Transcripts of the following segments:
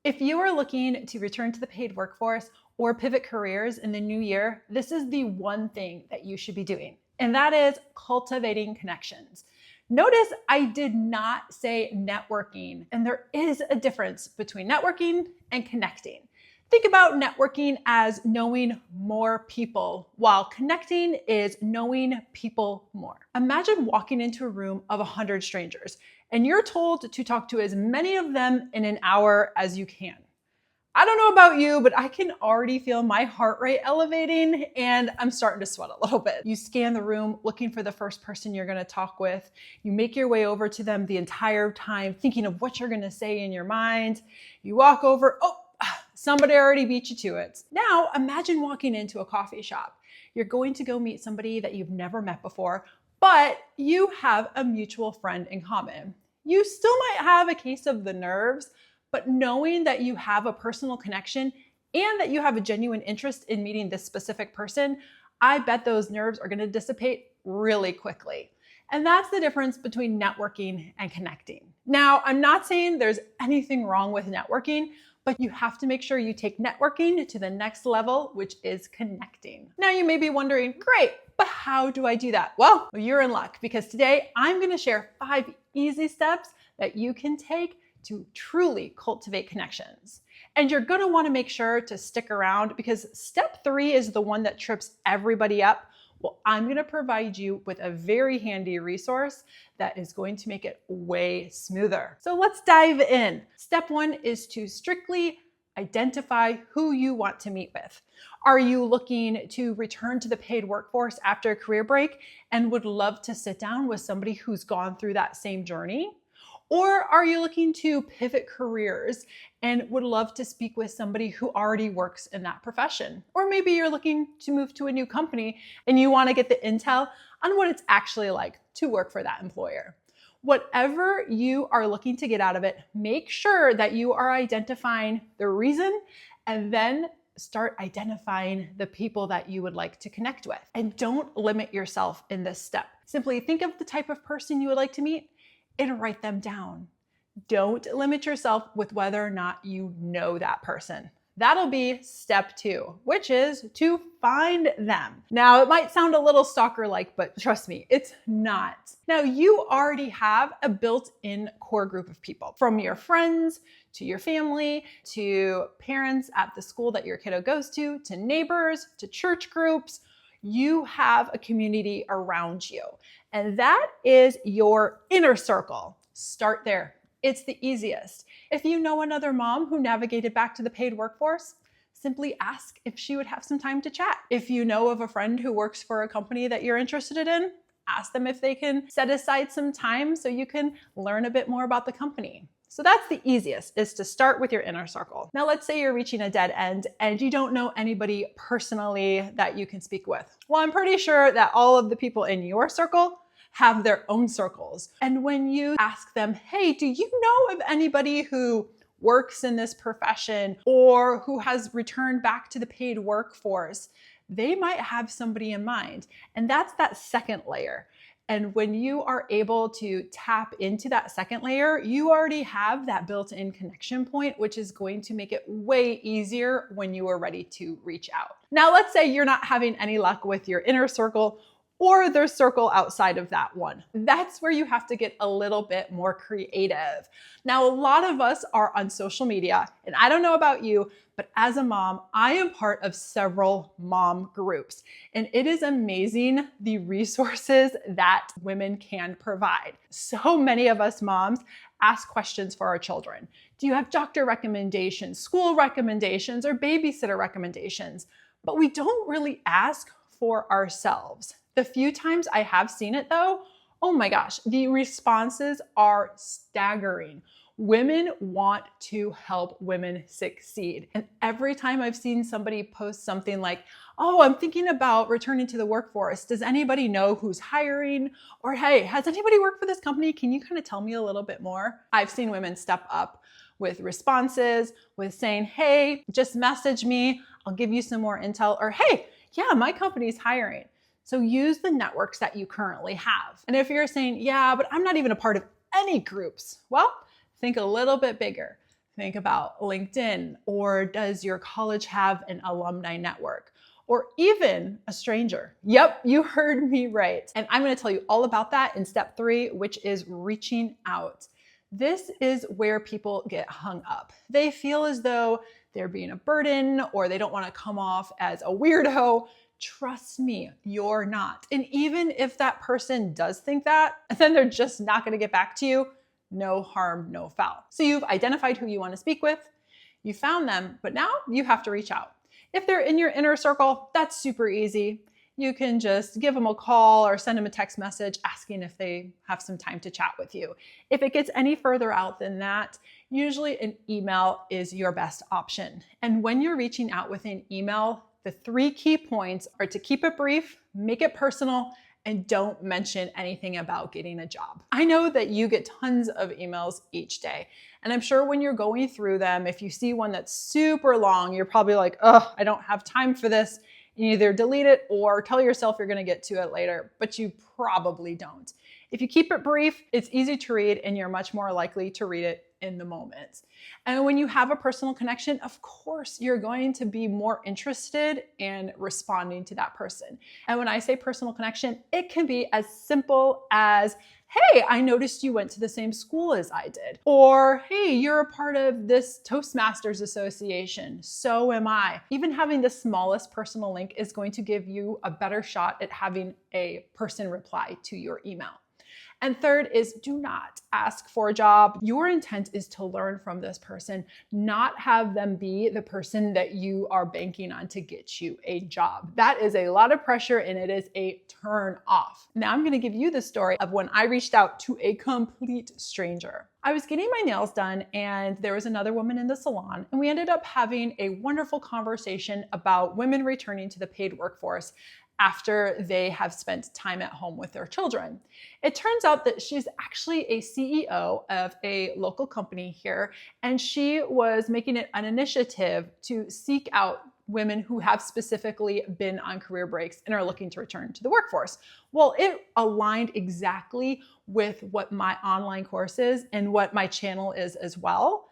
If you are looking to return to the paid workforce or pivot careers in the new year, this is the one thing that you should be doing, and that is cultivating connections. Notice I did not say networking, and there is a difference between networking and connecting. Think about networking as knowing more people, while connecting is knowing people more. Imagine walking into a room of 100 strangers, and you're told to talk to as many of them in an hour as you can. I don't know about you, but I can already feel my heart rate elevating and I'm starting to sweat a little bit. You scan the room looking for the first person you're gonna talk with. You make your way over to them the entire time, thinking of what you're gonna say in your mind. You walk over, somebody already beat you to it. Now, imagine walking into a coffee shop. You're going to go meet somebody that you've never met before, but you have a mutual friend in common. You still might have a case of the nerves, but knowing that you have a personal connection and that you have a genuine interest in meeting this specific person, I bet those nerves are gonna dissipate really quickly. And that's the difference between networking and connecting. Now, I'm not saying there's anything wrong with networking, but you have to make sure you take networking to the next level, which is connecting. Now you may be wondering, great, but how do I do that? Well, you're in luck because today I'm gonna share 5 easy steps that you can take to truly cultivate connections. And you're gonna wanna make sure to stick around because step 3 is the one that trips everybody up. Well, I'm gonna provide you with a very handy resource that is going to make it way smoother. So let's dive in. Step 1 is to strictly identify who you want to meet with. Are you looking to return to the paid workforce after a career break and would love to sit down with somebody who's gone through that same journey? Or are you looking to pivot careers and would love to speak with somebody who already works in that profession? Or maybe you're looking to move to a new company and you want to get the intel on what it's actually like to work for that employer. Whatever you are looking to get out of it, make sure that you are identifying the reason and then start identifying the people that you would like to connect with. And don't limit yourself in this step. Simply think of the type of person you would like to meet and write them down. Don't limit yourself with whether or not you know that person. That'll be step 2, which is to find them. Now, it might sound a little stalker-like, but trust me, it's not. Now, you already have a built-in core group of people, from your friends to your family, to parents at the school that your kiddo goes to neighbors, to church groups. You have a community around you, and that is your inner circle. Start there. It's the easiest. If you know another mom who navigated back to the paid workforce, simply ask if she would have some time to chat. If you know of a friend who works for a company that you're interested in, ask them if they can set aside some time so you can learn a bit more about the company. So that's the easiest, is to start with your inner circle. Now, let's say you're reaching a dead end and you don't know anybody personally that you can speak with. Well, I'm pretty sure that all of the people in your circle have their own circles. And when you ask them, hey, do you know of anybody who works in this profession or who has returned back to the paid workforce, they might have somebody in mind. And that's that second layer. And when you are able to tap into that second layer, you already have that built-in connection point, which is going to make it way easier when you are ready to reach out. Now, let's say you're not having any luck with your inner circle or their circle outside of that one. That's where you have to get a little bit more creative. Now, a lot of us are on social media, and I don't know about you, but as a mom, I am part of several mom groups, and it is amazing the resources that women can provide. So many of us moms ask questions for our children. Do you have doctor recommendations, school recommendations, or babysitter recommendations? But we don't really ask for ourselves. The few times I have seen it though, oh my gosh, the responses are staggering. Women want to help women succeed. And every time I've seen somebody post something like, oh, I'm thinking about returning to the workforce. Does anybody know who's hiring? Or hey, has anybody worked for this company? Can you kind of tell me a little bit more? I've seen women step up with responses, with saying, hey, just message me. I'll give you some more intel. Or hey, yeah, my company's hiring. So use the networks that you currently have. And if you're saying, yeah, but I'm not even a part of any groups, well, think a little bit bigger. Think about LinkedIn, or does your college have an alumni network? Or even a stranger? Yep, you heard me right. And I'm going to tell you all about that in step 3, which is reaching out. This is where people get hung up. They feel as though they're being a burden, or they don't want to come off as a weirdo. Trust me, you're not. And even if that person does think that, then they're just not going to get back to you. No harm, no foul. So you've identified who you want to speak with, you found them, but now you have to reach out. If they're in your inner circle, that's super easy. You can just give them a call or send them a text message asking if they have some time to chat with you. If it gets any further out than that, usually an email is your best option. And when you're reaching out with an email, the 3 key points are to keep it brief, make it personal, and don't mention anything about getting a job. I know that you get tons of emails each day. And I'm sure when you're going through them, if you see one that's super long, you're probably like, oh, I don't have time for this. You either delete it or tell yourself you're going to get to it later, but you probably don't. If you keep it brief, it's easy to read and you're much more likely to read it in the moment. And when you have a personal connection, of course, you're going to be more interested in responding to that person. And when I say personal connection, it can be as simple as, hey, I noticed you went to the same school as I did. Or, hey, you're a part of this Toastmasters association. So am I. Even having the smallest personal link is going to give you a better shot at having a person reply to your email. And third is, do not ask for a job. Your intent is to learn from this person, not have them be the person that you are banking on to get you a job. That is a lot of pressure and it is a turn off. Now I'm going to give you the story of when I reached out to a complete stranger. I was getting my nails done and there was another woman in the salon, and we ended up having a wonderful conversation about women returning to the paid workforce after they have spent time at home with their children. It turns out that she's actually a CEO of a local company here, and she was making it an initiative to seek out women who have specifically been on career breaks and are looking to return to the workforce. Well, it aligned exactly with what my online course is and what my channel is as well.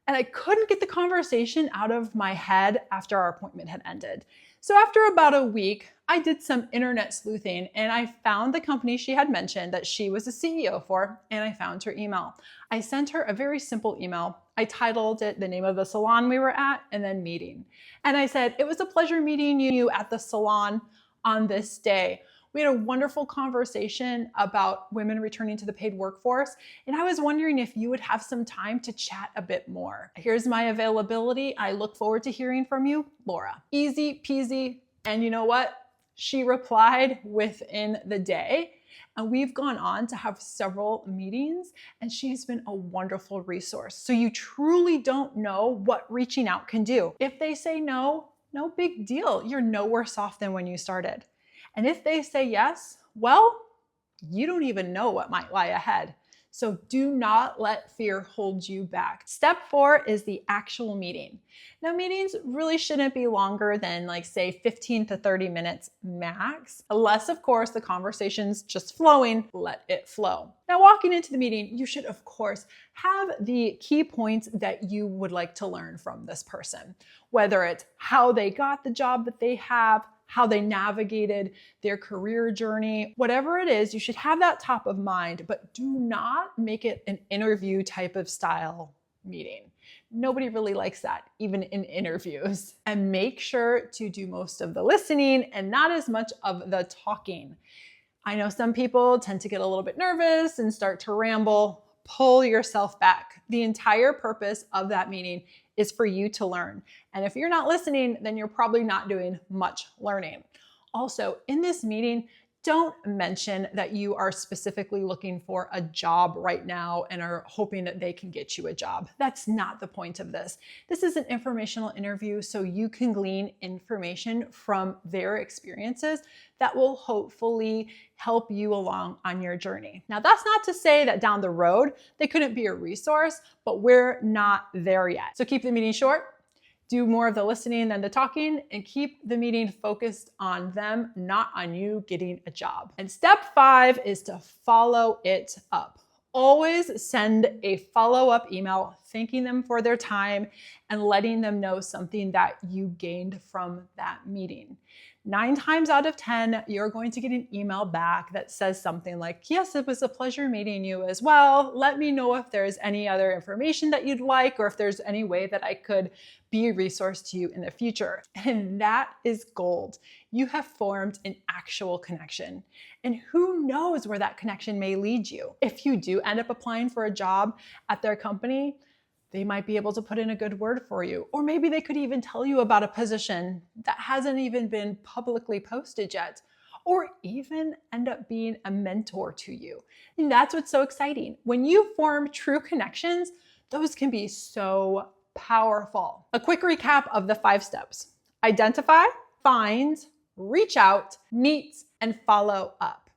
And I couldn't get the conversation out of my head after our appointment had ended. So after about a week, I did some internet sleuthing and I found the company she had mentioned that she was a CEO for, and I found her email. I sent her a very simple email. I titled it the name of the salon we were at and then meeting. And I said, it was a pleasure meeting you at the salon on this day. We had a wonderful conversation about women returning to the paid workforce, and I was wondering if you would have some time to chat a bit more. Here's my availability. I look forward to hearing from you, Laura. Easy peasy. And you know what? She replied within the day, and we've gone on to have several meetings, and she's been a wonderful resource. So you truly don't know what reaching out can do. If they say no, no big deal. You're no worse off than when you started. And if they say yes, well, you don't even know what might lie ahead. So do not let fear hold you back. Step 4 is the actual meeting. Now, meetings really shouldn't be longer than say 15 to 30 minutes max, unless of course the conversation's just flowing, let it flow. Now, walking into the meeting, you should of course have the key points that you would like to learn from this person, whether it's how they got the job that they have, how they navigated their career journey, whatever it is, you should have that top of mind, but do not make it an interview type of style meeting. Nobody really likes that, even in interviews. And make sure to do most of the listening and not as much of the talking. I know some people tend to get a little bit nervous and start to ramble. Pull yourself back. The entire purpose of that meeting is for you to learn. And if you're not listening, then you're probably not doing much learning. Also, in this meeting, don't mention that you are specifically looking for a job right now and are hoping that they can get you a job. That's not the point of this. This is an informational interview, so you can glean information from their experiences that will hopefully help you along on your journey. Now, that's not to say that down the road they couldn't be a resource, but we're not there yet. So keep the meeting short. Do more of the listening than the talking, and keep the meeting focused on them, not on you getting a job. And step 5 is to follow it up. Always send a follow-up email thanking them for their time and letting them know something that you gained from that meeting. 9 times out of 10, you're going to get an email back that says something like, yes, it was a pleasure meeting you as well. Let me know if there's any other information that you'd like, or if there's any way that I could be a resource to you in the future. And that is gold. You have formed an actual connection. And who knows where that connection may lead you. If you do end up applying for a job at their company, they might be able to put in a good word for you. Or maybe they could even tell you about a position that hasn't even been publicly posted yet, or even end up being a mentor to you. And that's what's so exciting. When you form true connections, those can be so powerful. A quick recap of the 5 steps: identify, find, reach out, meet, and follow up.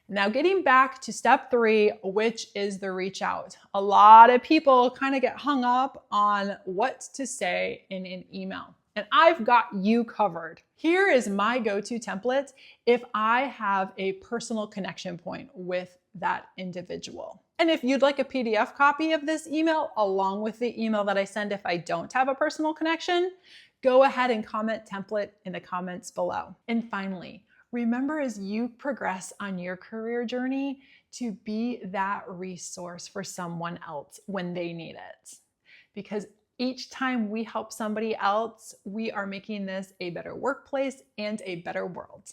Now, getting back to step 3, which is the reach out. A lot of people kind of get hung up on what to say in an email, and I've got you covered. Here is my go-to template if I have a personal connection point with that individual. And if you'd like a PDF copy of this email, along with the email that I send if I don't have a personal connection, go ahead and comment template in the comments below. And finally, remember, as you progress on your career journey, to be that resource for someone else when they need it. Because each time we help somebody else, we are making this a better workplace and a better world.